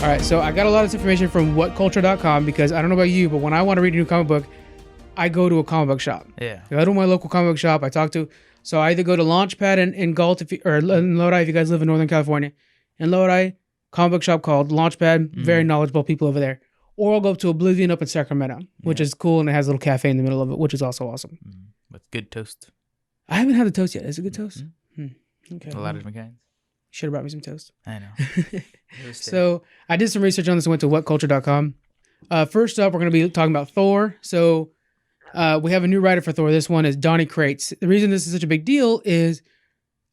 All right, so I got a lot of information from whatculture.com because I don't know about you, but when I want to read a new comic book, I go to a comic book shop. Yeah. I go to my local comic book shop. So I either go to Launchpad in Galt or in Lodi if you guys live in Northern California. In Lodi, comic book shop called Launchpad, very knowledgeable people over there. Or I'll go to Oblivion up in Sacramento, which is cool, and it has a little cafe in the middle of it, which is also awesome. With good toast. I haven't had the toast yet. Is it good toast? Okay. A lot of different kinds. Should have brought me some toast. I know. So I did some research on this and went to whatculture.com. First up, we're going to be talking about Thor. So we have a new writer for Thor. This one is Donny Cates. The reason this is such a big deal is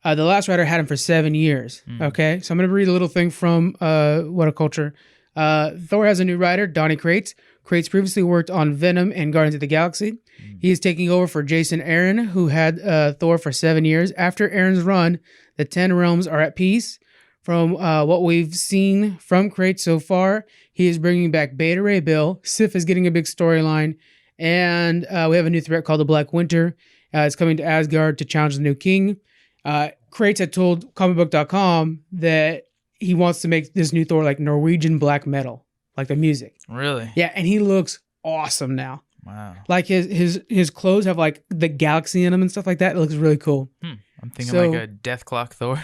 the last writer had him for 7 years. Okay, so I'm going to read a little thing from What Culture. Thor has a new writer, Donny Cates. Cates previously worked on Venom and Guardians of the Galaxy. He is taking over for Jason Aaron, who had Thor for 7 years. After Aaron's run, the 10 realms are at peace. From what we've seen from Cates so far, he is bringing back Beta Ray Bill. Sif is getting a big storyline. And we have a new threat called the Black Winter. It's coming to Asgard to challenge the new king. Cates had told comicbook.com that he wants to make this new Thor like Norwegian black metal, like the music. Really? Yeah, and he looks awesome now. Wow. Like his clothes have like the galaxy in them and stuff like that. It looks really cool. I'm thinking like a Death Clock Thor.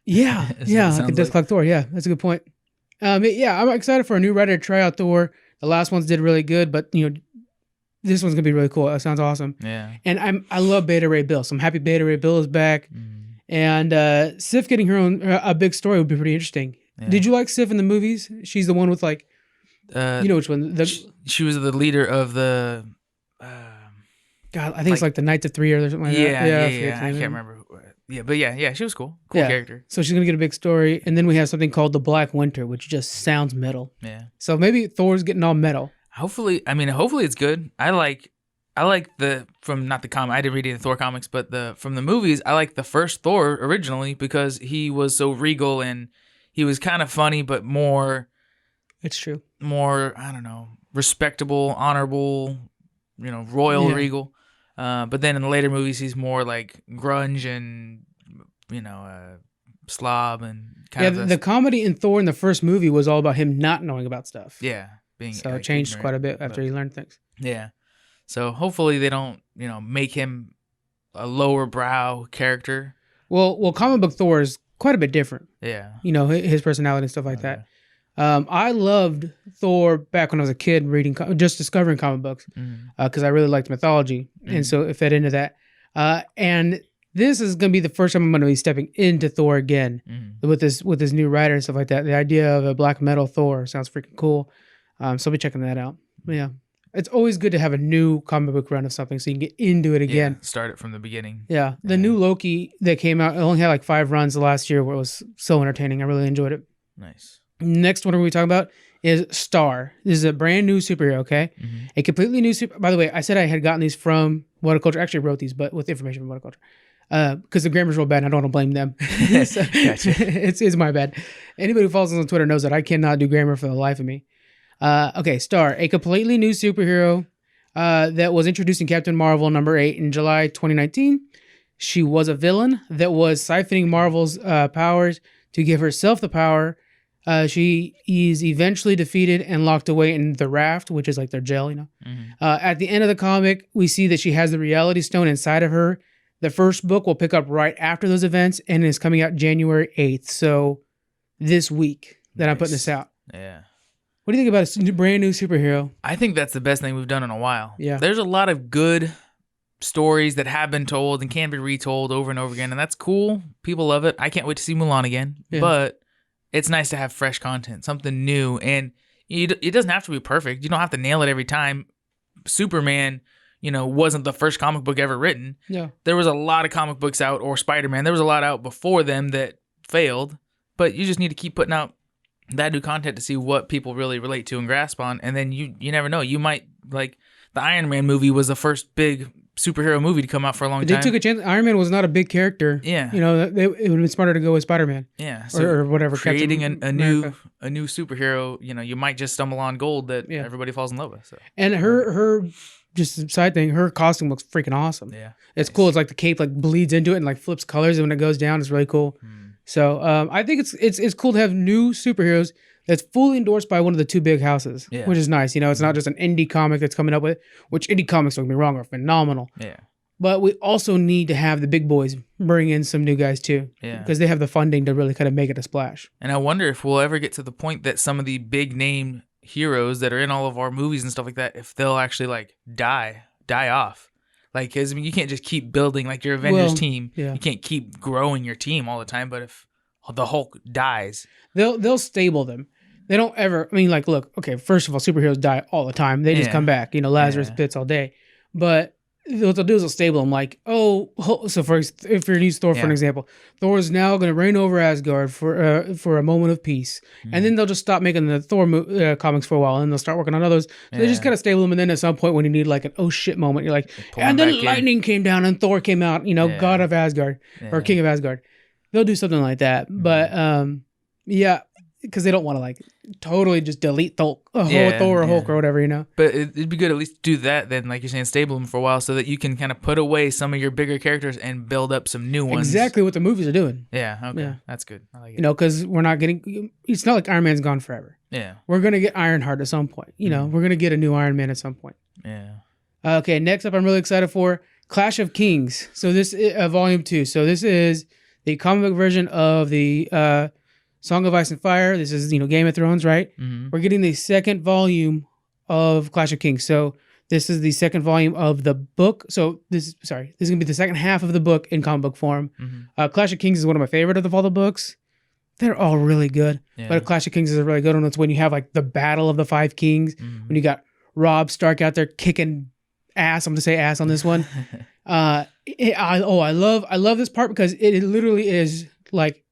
Yeah, like a Death Clock Thor. Yeah, that's a good point. Yeah, I'm excited for a new writer to try out Thor. The last ones did really good, but this one's gonna be really cool. It sounds awesome. Yeah. And I love Beta Ray Bill, so I'm happy Beta Ray Bill is back. And Sif getting her own a big story would be pretty interesting. Yeah. Did you like Sif in the movies? She's the one with like, you know which one? She was the leader of the. God, I think it's like the Knights of Three or something like that. Yeah. I can't remember. Yeah, but yeah, she was cool. Cool character. So she's gonna get a big story, and then we have something called the Black Winter, which just sounds metal. Yeah. So maybe Thor's getting all metal. Hopefully it's good. I like from not the comic. I didn't read any of the Thor comics, but from the movies, I like the first Thor originally because he was so regal and he was kind of funny, but more. It's true. More, I don't know, respectable, honorable, royal, regal. But then in the later movies, he's more like grunge and slob and kind of. The comedy in Thor in the first movie was all about him not knowing about stuff. Yeah. So it changed quite a bit after he learned things. Yeah. So hopefully they don't, make him a lower brow character. Well, comic book Thor is quite a bit different. Yeah. His personality and stuff like that. I loved Thor back when I was a kid just discovering comic books because I really liked mythology. And so it fed into that. And this is going to be the first time I'm going to be stepping into Thor again with this new writer and stuff like that. The idea of a black metal Thor sounds freaking cool. So I'll be checking that out. But yeah. It's always good to have a new comic book run of something so you can get into it again. Yeah, start it from the beginning. Yeah. The new Loki that came out, it only had like 5 runs the last year where it was so entertaining. I really enjoyed it. Nice. Next one we're talking about is Star. This is a brand new superhero, okay? A completely new By the way, I said I had gotten these from What Culture. I actually wrote these, but with information from What Culture. Because the grammar's real bad and I don't want to blame them. So, Gotcha. It's my bad. Anybody who follows us on Twitter knows that I cannot do grammar for the life of me. Okay, Star, a completely new superhero that was introduced in Captain Marvel number 8 in July 2019. She was a villain that was siphoning Marvel's powers to give herself the power. She is eventually defeated and locked away in the Raft, which is like their jail, At the end of the comic, we see that she has the Reality Stone inside of her. The first book will pick up right after those events and is coming out January 8th. So this week that I'm putting this out. Yeah. What do you think about a brand new superhero? I think that's the best thing we've done in a while. Yeah. There's a lot of good stories that have been told and can be retold over and over again, and that's cool. People love it. I can't wait to see Mulan again. Yeah. But it's nice to have fresh content, something new, and it doesn't have to be perfect. You don't have to nail it every time. Superman, wasn't the first comic book ever written. Yeah. There was a lot of comic books out, or Spider-Man. There was a lot out before them that failed, but you just need to keep putting out that new content to see what people really relate to and grasp on, and then you never know. You might, like, the Iron Man movie was the first big superhero movie to come out for a long time. They took a chance. Iron Man was not a big character. Yeah. It would have been smarter to go with Spider-Man. Yeah. So or whatever. Creating a new superhero, you might just stumble on gold that everybody falls in love with. So. And her just a side thing, her costume looks freaking awesome. Yeah. It's cool. It's like the cape like bleeds into it and like flips colors, and when it goes down, it's really cool. So I think it's cool to have new superheroes that's fully endorsed by one of the two big houses, which is nice. You know, it's not just an indie comic that's coming up with, which indie comics, don't get me wrong, are phenomenal. Yeah. But we also need to have the big boys bring in some new guys too. Yeah. Because they have the funding to really kind of make it a splash. And I wonder if we'll ever get to the point that some of the big name heroes that are in all of our movies and stuff like that, if they'll actually like die off. Like, cause I mean, you can't just keep building like your Avengers team. Yeah. You can't keep growing your team all the time. But if the Hulk dies, they'll stable them. They don't ever. I mean, like, look. Okay, first of all, superheroes die all the time. They just come back. You know, Lazarus pits all day. But what they'll do is they'll stable them. Like, so if you're to use Thor for an example, Thor is now going to reign over Asgard for a moment of peace, and then they'll just stop making the Thor comics for a while, and they'll start working on others. So they just kind of stable them, and then at some point when you need like an oh shit moment, you're like, and then lightning came down and Thor came out. You know, God of Asgard or King of Asgard. They'll do something like that, but yeah. Because they don't want to like totally just delete Thor or Hulk or whatever, you know. But it'd be good to at least do that then, like you're saying, stable them for a while so that you can kind of put away some of your bigger characters and build up some new ones. Exactly what the movies are doing. Yeah, okay. Yeah. That's good. I like it. You know, because we're not getting, it's not like Iron Man's gone forever. Yeah. We're going to get Ironheart at some point. You know, we're going to get a new Iron Man at some point. Yeah. Okay, next up I'm really excited for Clash of Kings. So this is Volume 2. So this is the comic book version of the Song of Ice and Fire. This is, you know, Game of Thrones, right? Mm-hmm. We're getting the second volume of Clash of Kings. So this is the second volume of the book. So this is going to be the second half of the book in comic book form. Mm-hmm. Clash of Kings is one of my favorite of all the books. They're all really good. Yeah. But Clash of Kings is a really good one. It's when you have like the Battle of the Five Kings, when you got Robb Stark out there kicking ass. I'm going to say ass on this one. I love this part because it literally is like,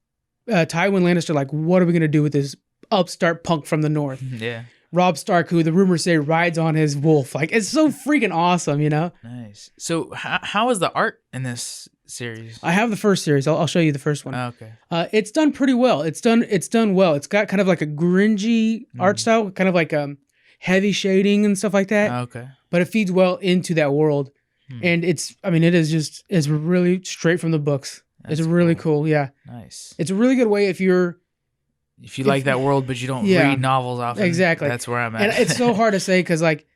Tywin Lannister, like, what are we going to do with this upstart punk from the north? Yeah. Robb Stark, who the rumors say rides on his wolf. Like, it's so freaking awesome, you know? Nice. So how is the art in this series? I have the first series. I'll show you the first one. Okay. It's done pretty well. It's done well. It's got kind of like a gringy art style, kind of like heavy shading and stuff like that. Okay. But it feeds well into that world. And it's really straight from the books. It's really cool. Yeah. Nice. It's a really good way if you like that world, but you don't read novels often. Exactly. That's where I'm at. And it's so hard to say because like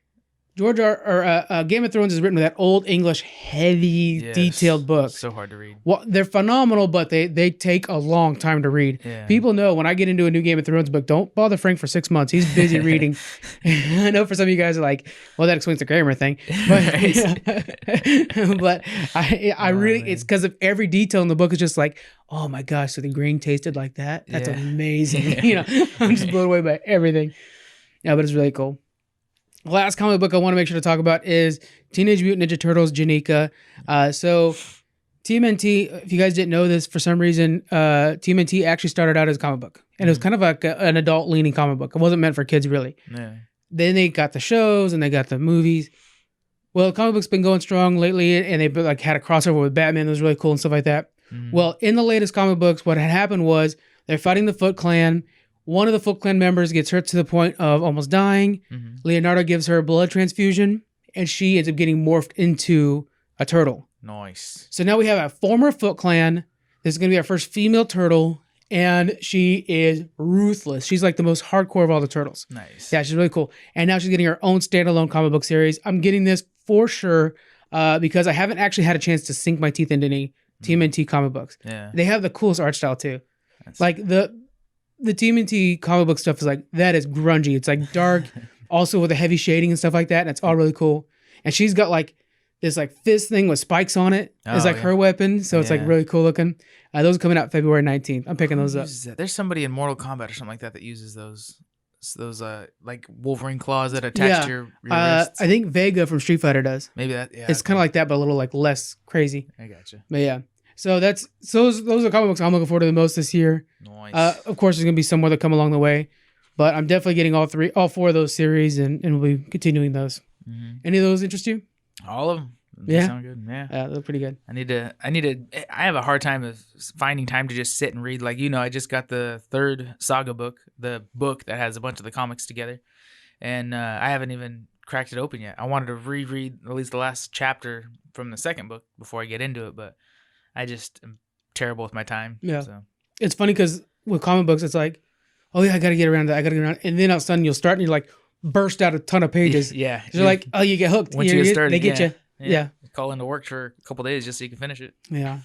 Game of Thrones is written with that old English, heavy, detailed book. So hard to read. Well, they're phenomenal, but they take a long time to read. Yeah. People know when I get into a new Game of Thrones book, don't bother Frank for 6 months. He's busy reading. I know for some of you guys are like, well, that explains the grammar thing. But, I really, it's because of every detail in the book is just like, oh my gosh, so the green tasted like that? That's amazing. You know, I'm just blown away by everything. Yeah, but it's really cool. Last comic book I want to make sure to talk about is Teenage Mutant Ninja Turtles Janica. So TMNT, if you guys didn't know this, for some reason, TMNT actually started out as a comic book. And it was kind of like an adult-leaning comic book. It wasn't meant for kids, really. Yeah. Then they got the shows and they got the movies. Well, the comic book's been going strong lately, and they like had a crossover with Batman that was really cool and stuff like that. Well, in the latest comic books, what had happened was they're fighting the Foot Clan. One of the Foot Clan members gets hurt to the point of almost dying. Leonardo gives her a blood transfusion, and she ends up getting morphed into a turtle. Nice. So now we have a former Foot Clan. This is going to be our first female turtle, and she is ruthless. She's like the most hardcore of all the turtles. Nice. Yeah, she's really cool. And now she's getting her own standalone comic book series. I'm getting this for sure because I haven't actually had a chance to sink my teeth into any TMNT comic books. Yeah. They have the coolest art style, too. Like, the TMNT comic book stuff is like, that is grungy. It's like dark, also with a heavy shading and stuff like that. And it's all really cool. And she's got like this like fist thing with spikes on it. It's like her weapon. So it's like really cool looking. Those are coming out February 19th. I'm picking those up. There's somebody in Mortal Kombat or something like that uses those like Wolverine claws that attach to your wrists. I think Vega from Street Fighter does. Maybe that, It's kind of like that, but a little like less crazy. I gotcha. But yeah. So those are comic books I'm looking forward to the most this year. Nice. Of course, there's gonna be some more that come along the way, but I'm definitely getting all four of those series, and we'll be continuing those. Any of those interest you? All of them. They sound good. Yeah, they're pretty good. I have a hard time of finding time to just sit and read. Like, I just got the third saga book, the book that has a bunch of the comics together, and I haven't even cracked it open yet. I wanted to reread at least the last chapter from the second book before I get into it, but I just am terrible with my time. Yeah. So. it's funny because with comic books, it's like, oh yeah, I got to get around that. I got to get around. And then all of a sudden you'll start and you're like, burst out a ton of pages. Yeah. You're like, oh, you get hooked. Once you get started, they get you. Yeah. Call into work for a couple days just so you can finish it. Yeah.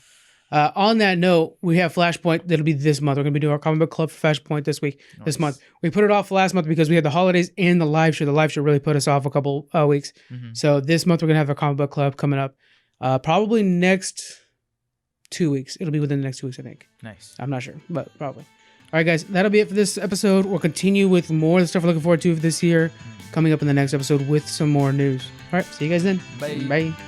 On that note, we have Flashpoint. That'll be this month. We're going to be doing our comic book club for Flashpoint this month. We put it off last month because we had the holidays and the live show. The live show really put us off a couple weeks. Mm-hmm. So this month we're going to have a comic book club coming up. Probably next 2 weeks. It'll be within the next 2 weeks, I think. Nice. I'm not sure, but probably. All right, guys. That'll be it for this episode. We'll continue with more of the stuff we're looking forward to this year. Coming up in the next episode with some more news. All right. See you guys then. Bye. Bye.